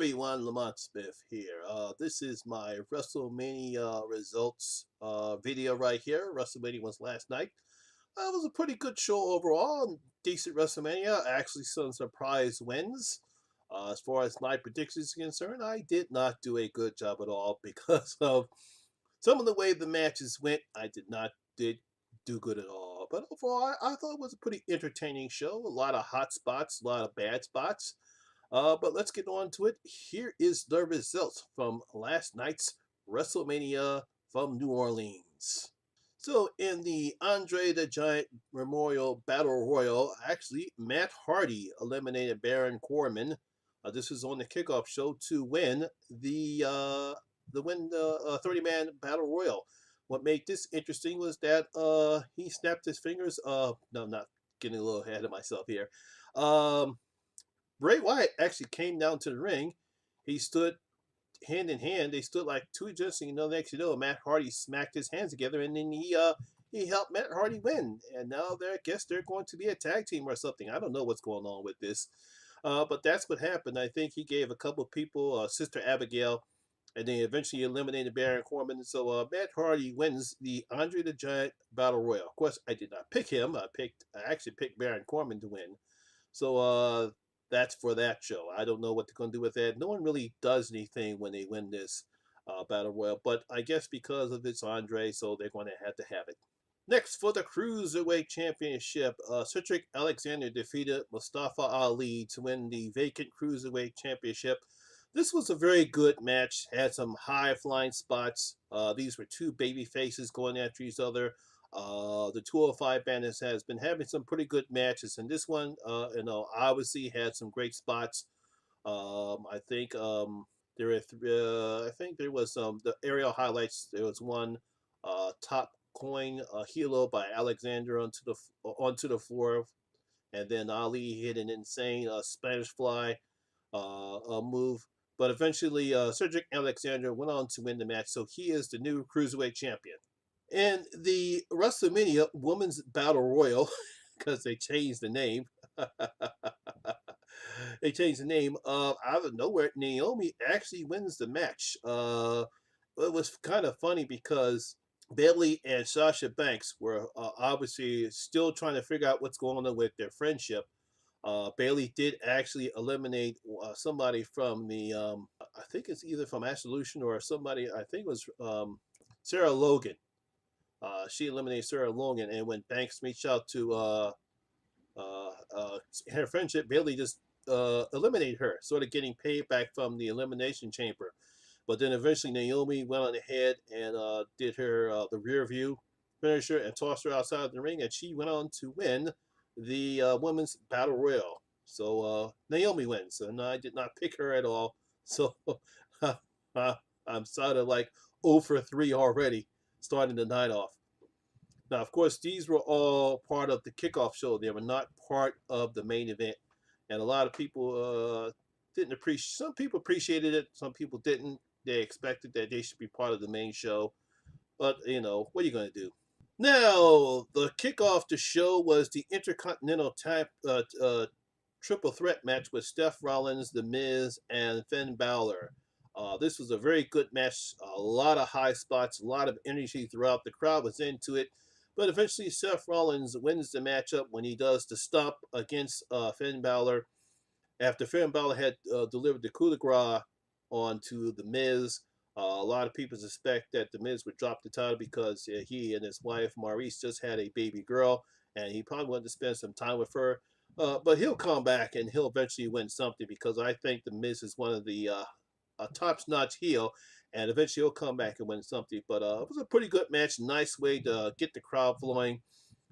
everyone, Lamont Smith here. This is my WrestleMania results video right here. WrestleMania was last night. It was a pretty good show overall. Decent WrestleMania. Actually, some surprise wins. As far as my predictions are concerned, I did not do a good job at all because of some of the way the matches went. I did do good at all. But overall, I thought it was a pretty entertaining show. A lot of hot spots, a lot of bad spots. But let's get on to it. Here is the results from last night's WrestleMania from New Orleans. So, in the Andre the Giant Memorial Battle Royal, actually, Matt Hardy eliminated Baron Corbin. This was on the kickoff show to win the 30-man Battle Royal. What made this interesting was that he snapped his fingers. No, I'm not getting a little ahead of myself here. Um, Bray Wyatt actually came down to the ring. He stood hand in hand. They stood like two gents. And next you know, Matt Hardy smacked his hands together, and then he helped Matt Hardy win. And now I guess they're going to be a tag team or something. I don't know what's going on with this, but that's what happened. I think he gave a couple of people, Sister Abigail, and then eventually eliminated Baron Corbin. So Matt Hardy wins the Andre the Giant Battle Royal. Of course, I did not pick him. I actually picked Baron Corbin to win. So that's for that show. I don't know what they're going to do with that. No one really does anything when they win this Battle Royal, but I guess because of it's Andre, so they're going to have it. Next, for the Cruiserweight Championship, Cedric Alexander defeated Mustafa Ali to win the vacant Cruiserweight Championship. This was a very good match, had some high-flying spots. These were two baby faces going after each other. The 205 Bandits has been having some pretty good matches, and this one, obviously had some great spots. I think I think there was the aerial highlights. There was one top coin helo by Alexander onto the floor, and then Ali hit an insane Spanish fly move. But eventually, Cedric Alexander went on to win the match, so he is the new Cruiserweight champion. And the WrestleMania Women's Battle Royal, because they changed the name, they changed the name. Out of nowhere, Naomi actually wins the match. It was kind of funny because Bayley and Sasha Banks were obviously still trying to figure out what's going on with their friendship. Bayley did actually eliminate somebody from the, I think it's either from Absolution or somebody, I think it was Sarah Logan. She eliminated Sarah Logan, and when Banks reached out to her friendship, Bayley just eliminated her, sort of getting paid back from the Elimination Chamber. But then eventually Naomi went on ahead and did her the rear view finisher and tossed her outside of the ring, and she went on to win the Women's Battle Royal. So Naomi wins, and I did not pick her at all. So I'm sort of like 0 for 3 already, starting the night off. Now, of course, these were all part of the kickoff show. They were not part of the main event, and a lot of people didn't appreciate. Some people appreciated it, some people didn't. They expected that they should be part of the main show, but what are you going to do? Now, the kickoff the show was the Intercontinental Triple Threat match with Seth Rollins, The Miz, and Finn Balor. This was a very good match. A lot of high spots, a lot of energy throughout. The crowd was into it. But eventually, Seth Rollins wins the matchup when he does the stomp against Finn Balor. After Finn Balor had delivered the coup de grace onto The Miz, a lot of people suspect that The Miz would drop the title because he and his wife, Maurice, just had a baby girl, and he probably wanted to spend some time with her. But he'll come back, and he'll eventually win something because I think The Miz is one of the a top-notch heel, and eventually he'll come back and win something. But it was a pretty good match, nice way to get the crowd flowing.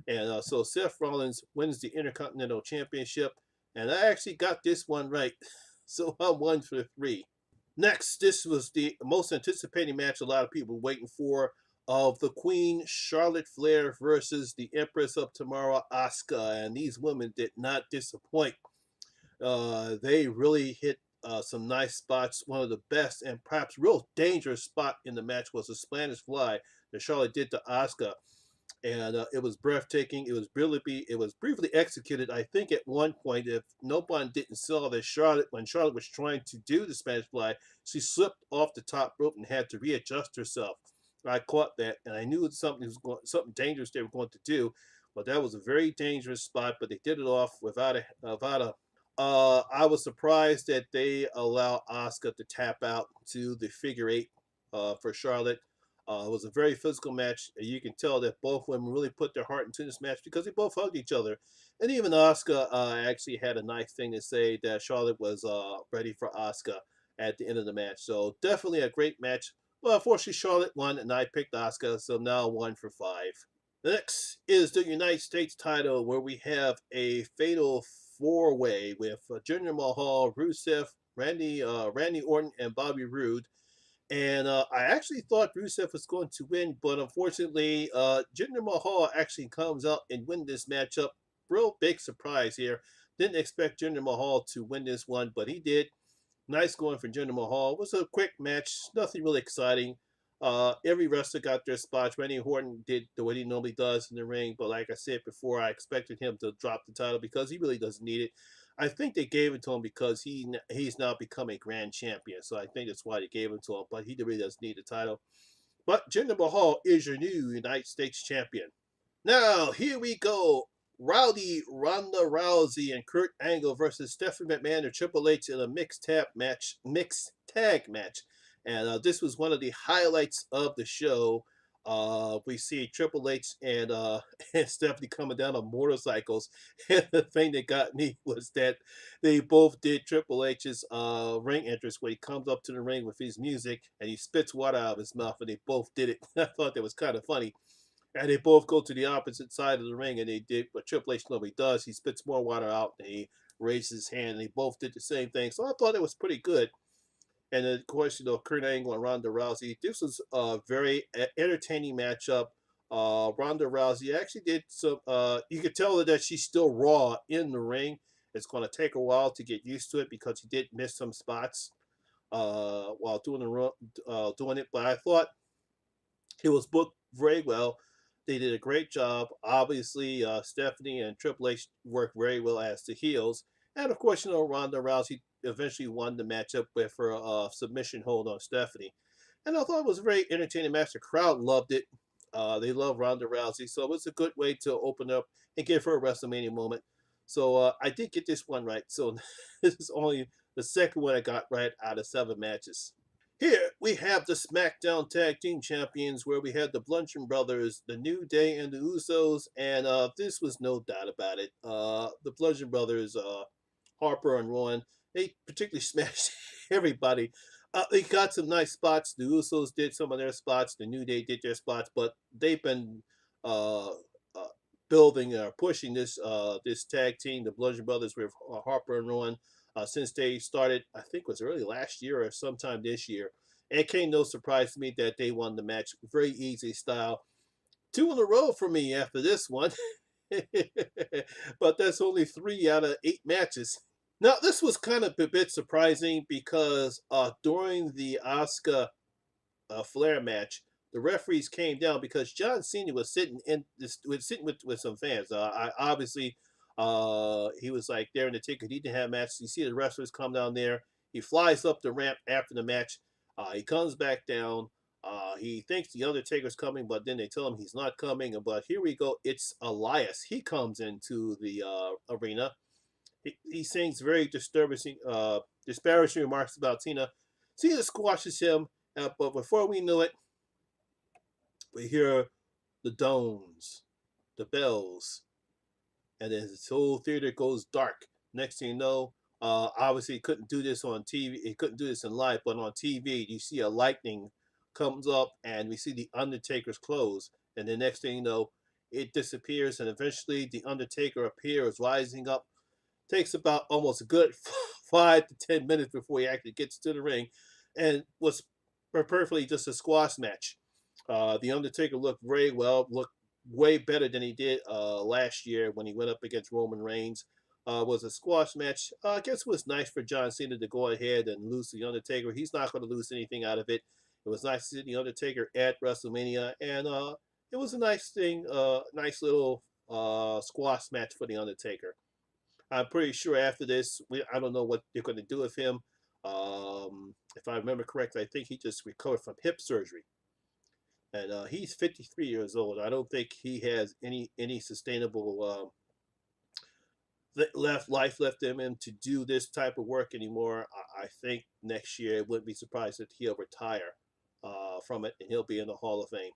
And so Seth Rollins wins the Intercontinental Championship, and I actually got this one right. So I'm 1 for 3. Next, this was the most anticipated match a lot of people were waiting for, of the Queen Charlotte Flair versus the Empress of Tomorrow, Asuka, and these women did not disappoint. They really hit some nice spots. One of the best and perhaps real dangerous spot in the match was a Spanish fly that Charlotte did to Asuka. and it was breathtaking. It was brilliantly, it was briefly executed. I think at one point, if no one didn't saw that Charlotte, when Charlotte was trying to do the Spanish Fly, she slipped off the top rope and had to readjust herself. I caught that, and I knew something dangerous they were going to do, but that was a very dangerous spot. But they did it off without a. I was surprised that they allow Asuka to tap out to the figure eight for Charlotte. It was a very physical match. You can tell that both women really put their heart into this match because they both hugged each other. And even Asuka actually had a nice thing to say that Charlotte was ready for Asuka at the end of the match. So definitely a great match. Well, unfortunately, Charlotte won, and I picked Asuka, so now 1 for 5. Next is the United States title, where we have a fatal four-way with Jinder Mahal, Rusev, Randy Orton, and Bobby Roode. And I actually thought Rusev was going to win, but unfortunately, Jinder Mahal actually comes out and win this matchup. Real big surprise here. Didn't expect Jinder Mahal to win this one, but he did. Nice going for Jinder Mahal. It was a quick match, nothing really exciting. Every wrestler got their spots. Randy Orton did the way he normally does in the ring, but like I said before, I expected him to drop the title because he really doesn't need it. I think they gave it to him because he's now become a grand champion, so I think that's why they gave it to him. But he really doesn't need the title. But Jinder Mahal is your new United States champion. Now, here we go. Rowdy Ronda Rousey and Kurt Angle versus Stephanie McMahon and Triple H in a mixed tag match. And this was one of the highlights of the show. We see Triple H and and Stephanie coming down on motorcycles. And the thing that got me was that they both did Triple H's ring entrance where he comes up to the ring with his music and he spits water out of his mouth, and they both did it. I thought that was kind of funny. And they both go to the opposite side of the ring, and they did what Triple H normally does. He spits more water out, and he raises his hand, and they both did the same thing. So I thought it was pretty good. And then, of course, Kurt Angle and Ronda Rousey. This was a very entertaining matchup. Ronda Rousey actually did some. You could tell that she's still raw in the ring. It's going to take a while to get used to it because she did miss some spots while doing it. But I thought it was booked very well. They did a great job. Obviously, Stephanie and Triple H worked very well as the heels. And of course, Ronda Rousey eventually won the matchup with her submission hold on Stephanie. And I thought it was a very entertaining match. The crowd loved it. They love Ronda Rousey. So it was a good way to open up and give her a WrestleMania moment. So I did get this one right. So this is only the second one I got right out of 7 matches. Here we have the SmackDown Tag Team Champions, where we had the Bludgeon Brothers, the New Day, and the Usos, and this was no doubt about it. The Bludgeon Brothers, Harper and Rowan, they particularly smashed everybody. They got some nice spots. The Usos did some of their spots. The New Day did their spots, but they've been uh, building or pushing this tag team, the Bludgeon Brothers, with Harper and Rowan, since they started. I think it was early last year or sometime this year. And it came no surprise to me that they won the match. Very easy style. 2 in a row for me after this one. But that's only 3 out of 8 matches. Now, this was kind of a bit surprising because during the Asuka Flair match, the referees came down because John Cena was sitting with some fans. Obviously, he was like there in the ticket. He didn't have matches. You see the wrestlers come down there. He flies up the ramp after the match. He comes back down. He thinks the Undertaker's coming, but then they tell him he's not coming. But here we go. It's Elias. He comes into the arena. He sings very disparaging remarks about Cena. Cena squashes him, but before we know it, we hear the domes, the bells, and then the whole theater goes dark. Next thing you know, obviously he couldn't do this on TV. He couldn't do this in live, but on TV, you see a lightning comes up, and we see the Undertaker's clothes. And the next thing you know, it disappears, and eventually the Undertaker appears, rising up. Takes about almost a good 5 to 10 minutes before he actually gets to the ring, and was perfectly just a squash match. The Undertaker looked very well, looked way better than he did last year when he went up against Roman Reigns. Was a squash match. I guess it was nice for John Cena to go ahead and lose the Undertaker. He's not going to lose anything out of it. It was nice to see the Undertaker at WrestleMania, and it was a nice thing, nice little squash match for the Undertaker. I'm pretty sure after this, I don't know what they're going to do with him. If I remember correctly, I think he just recovered from hip surgery, and he's 53 years old. I don't think he has any sustainable left life left in him to do this type of work anymore. I think next year it wouldn't be surprised if he'll retire from it, and he'll be in the Hall of Fame.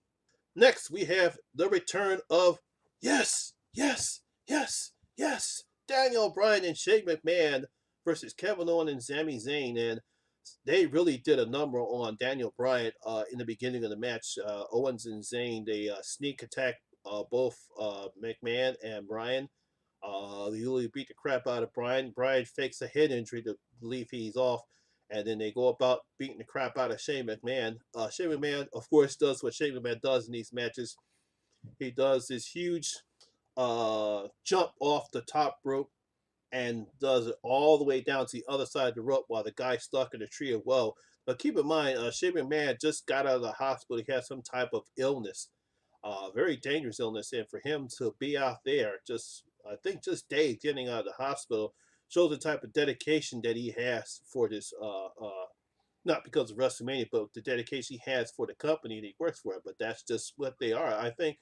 Next, we have the return of yes, yes, yes, yes, Daniel Bryan and Shane McMahon versus Kevin Owens and Sami Zayn, and they really did a number on Daniel Bryan in the beginning of the match. Owens and Zayn, they sneak attack both McMahon and Bryan. They really beat the crap out of Bryan. Bryan fakes a head injury to believe he's off, and then they go about beating the crap out of Shane McMahon. Shane McMahon, of course, does what Shane McMahon does in these matches. He does this huge jump off the top rope and does it all the way down to the other side of the rope while the guy's stuck in a tree of woe. But keep in mind, Shane McMahon just got out of the hospital. He had some type of illness, very dangerous illness, and for him to be out there, just I think just days getting out of the hospital, shows the type of dedication that he has for this. Not because of WrestleMania, but the dedication he has for the company that he works for. But that's just what they are. I think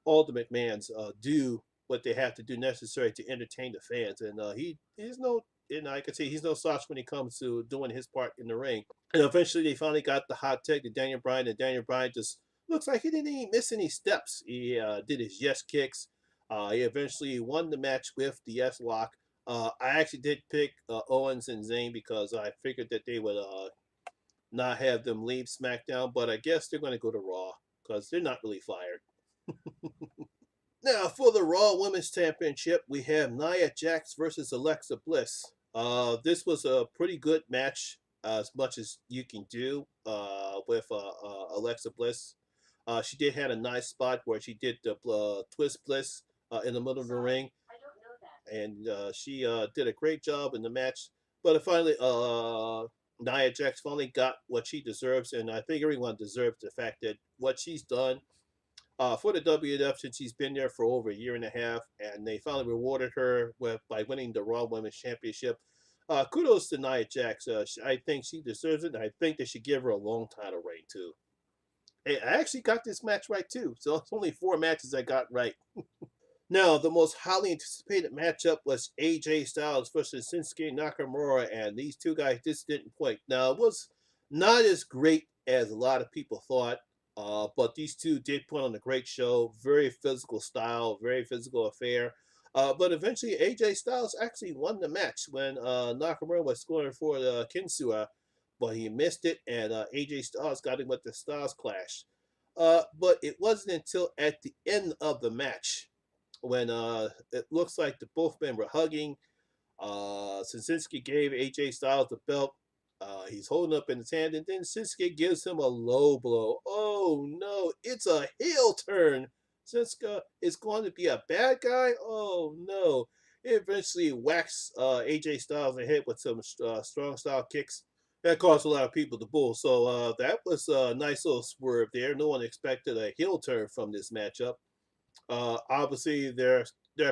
all the McMahons do what they have to do necessary to entertain the fans, and he's no. And I can say he's no slouch when it comes to doing his part in the ring. And eventually, they finally got the hot tag to Daniel Bryan, and Daniel Bryan just looks like he didn't even miss any steps. He did his yes kicks. He eventually won the match with the yes lock. I actually did pick Owens and Zayn because I figured that they would not have them leave SmackDown, but I guess they're going to go to Raw because they're not really fired. Now, for the Raw Women's Championship, we have Nia Jax versus Alexa Bliss. This was a pretty good match, as much as you can do with Alexa Bliss. She did had a nice spot where she did the twist Bliss in the middle of the ring, and she did a great job in the match. But finally, Nia Jax finally got what she deserves, and I think everyone deserves the fact that what she's done for the WWF since she's been there for over a year and a half, and they finally rewarded her by winning the Raw Women's Championship. Kudos to Nia Jax. I think she deserves it, and I think they should give her a long title reign too. Hey, I actually got this match right too, so it's only 4 matches I got right. Now, the most highly anticipated matchup was AJ Styles versus Shinsuke Nakamura, and these two guys just didn't quite. Now, it was not as great as a lot of people thought, but these two did put on a great show. Very physical style, very physical affair. But eventually, AJ Styles actually won the match when Nakamura was scoring for the Kinsua, but he missed it, and AJ Styles got him with the Styles Clash. But it wasn't until at the end of the match when it looks like the both men were hugging. Shinsuke gave AJ Styles the belt. He's holding up in his hand, and then Shinsuke gives him a low blow. Oh no, it's a heel turn. Shinsuke is going to be a bad guy. Oh no. It eventually whacks AJ Styles in the head with some strong style kicks. That caused a lot of people to boo. So that was a nice little swerve there. No one expected a heel turn from this matchup. Obviously, they're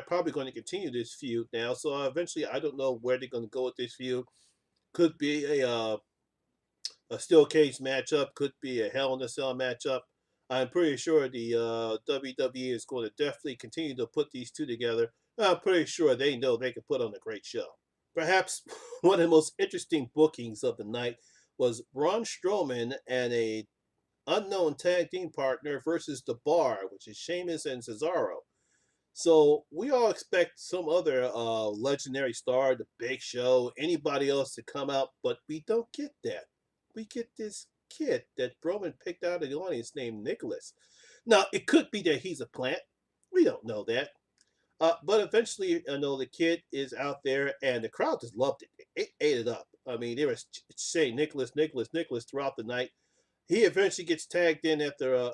probably going to continue this feud now. So eventually, I don't know where they're going to go with this feud. Could be a steel cage matchup. Could be a Hell in a Cell matchup. I'm pretty sure the WWE is going to definitely continue to put these two together. I'm pretty sure they know they can put on a great show. Perhaps one of the most interesting bookings of the night was Braun Strowman and a unknown tag team partner versus The Bar, which is Sheamus and Cesaro. So we all expect some other legendary star, the Big Show, anybody else to come out, but we don't get that. We get this kid that Roman picked out of the audience named Nicholas. Now it could be that he's a plant. We don't know that. But eventually, I know the kid is out there, and the crowd just loved it. It ate it up. I mean, they were saying Nicholas, Nicholas, Nicholas throughout the night. He eventually gets tagged in after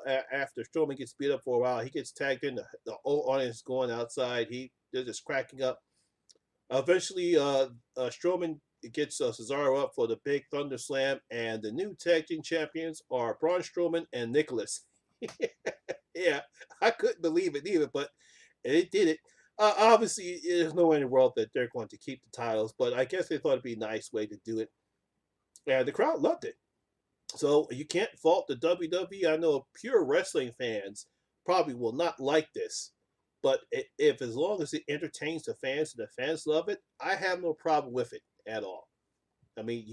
Strowman gets beat up for a while. He gets tagged in. The whole audience going outside. They're just cracking up. Eventually, Strowman gets Cesaro up for the big Thunder Slam, and the new tag team champions are Braun Strowman and Nicholas. Yeah, I couldn't believe it either, but it did it. Obviously, there's no way in the world that they're going to keep the titles, but I guess they thought it'd be a nice way to do it, and the crowd loved it. So you can't fault the WWE. I know pure wrestling fans probably will not like this, but if as long as it entertains the fans and the fans love it, I have no problem with it at all. I mean,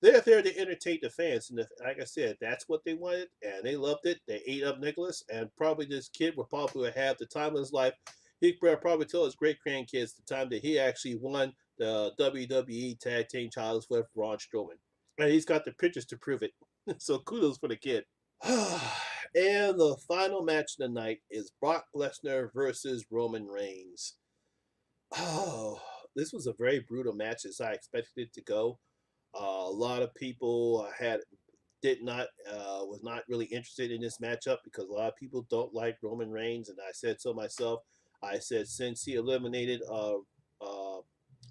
they're there to entertain the fans, and like I said, that's what they wanted, and they loved it. They ate up Nicholas, and probably this kid will probably have the time of his life. He could probably tell his great grandkids the time that he actually won the WWE Tag Team titles with Braun Strowman, and he's got the pictures to prove it. So kudos for the kid. And the final match of the night is Brock Lesnar versus Roman Reigns. Oh, this was a very brutal match as I expected it to go. A lot of people had did not was not really interested in this matchup because a lot of people don't like Roman Reigns, and I said so myself. I said since he eliminated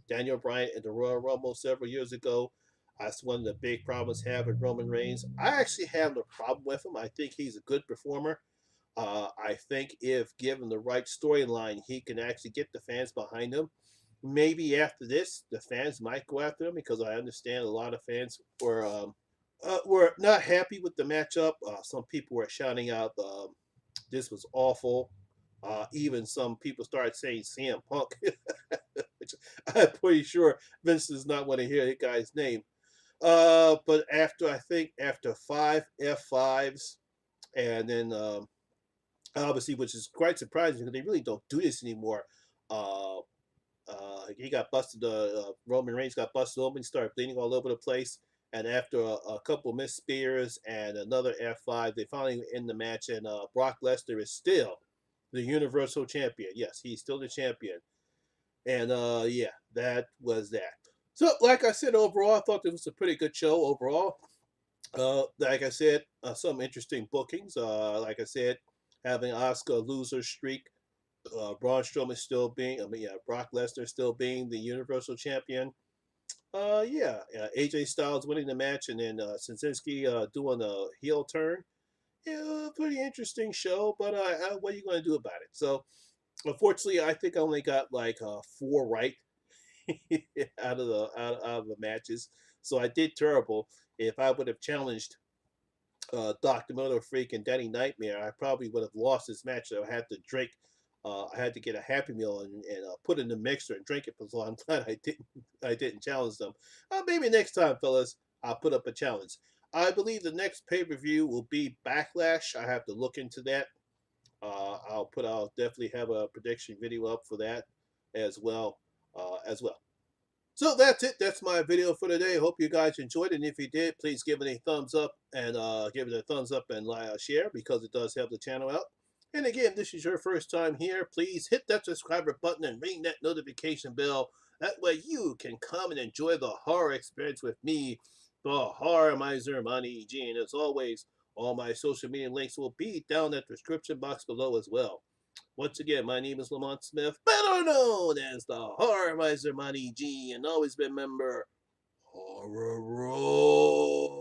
Daniel Bryan in the Royal Rumble several years ago, that's one of the big problems I have with Roman Reigns. I actually have no problem with him. I think he's a good performer. I think if given the right storyline, he can actually get the fans behind him. Maybe after this, the fans might go after him because I understand a lot of fans were not happy with the matchup. Some people were shouting out, "This was awful." Even some people started saying CM Punk, which I'm pretty sure Vince does not want to hear that guy's name. But after I think after five F5s, and then obviously, which is quite surprising because they really don't do this anymore. Uh, he got busted. Roman Reigns got busted open, started bleeding all over the place. And after a couple missed spears and another F5, they finally end the match. And Brock Lesnar is still the Universal Champion. Yes, he's still the champion. And yeah, that was that. So, like I said, overall, I thought it was a pretty good show overall. Like I said, some interesting bookings. Like I said, having Oscar loser streak, Braun Strowman still being, Brock Lesnar still being the Universal Champion. Yeah, AJ Styles winning the match, and then Sinzinski doing a heel turn. Yeah, pretty interesting show, but what are you going to do about it? So, unfortunately, I think I only got like four right out of the matches. So I did terrible. If I would have challenged Dr. Moto Freak and Danny Nightmare, I probably would have lost this match. So I had to drink. I had to get a Happy Meal and put it in the mixer and drink it. So I'm glad I didn't. I didn't challenge them. Maybe next time, fellas, I'll put up a challenge. I believe the next pay per view will be Backlash. I have to look into that. I'll definitely have a prediction video up for that as well. So that's it. That's my video for today. Hope you guys enjoyed it. And if you did, please give it a thumbs up and give it a thumbs up and share because it does help the channel out. And again, this is your first time here. Please hit that subscriber button and ring that notification bell. That way you can come and enjoy the horror experience with me, the Horror Miser Monty G. And as always, all my social media links will be down in the description box below as well. Once again, my name is Lamont Smith, better known as the Horror Miser Monty G, and always remember, horror rules.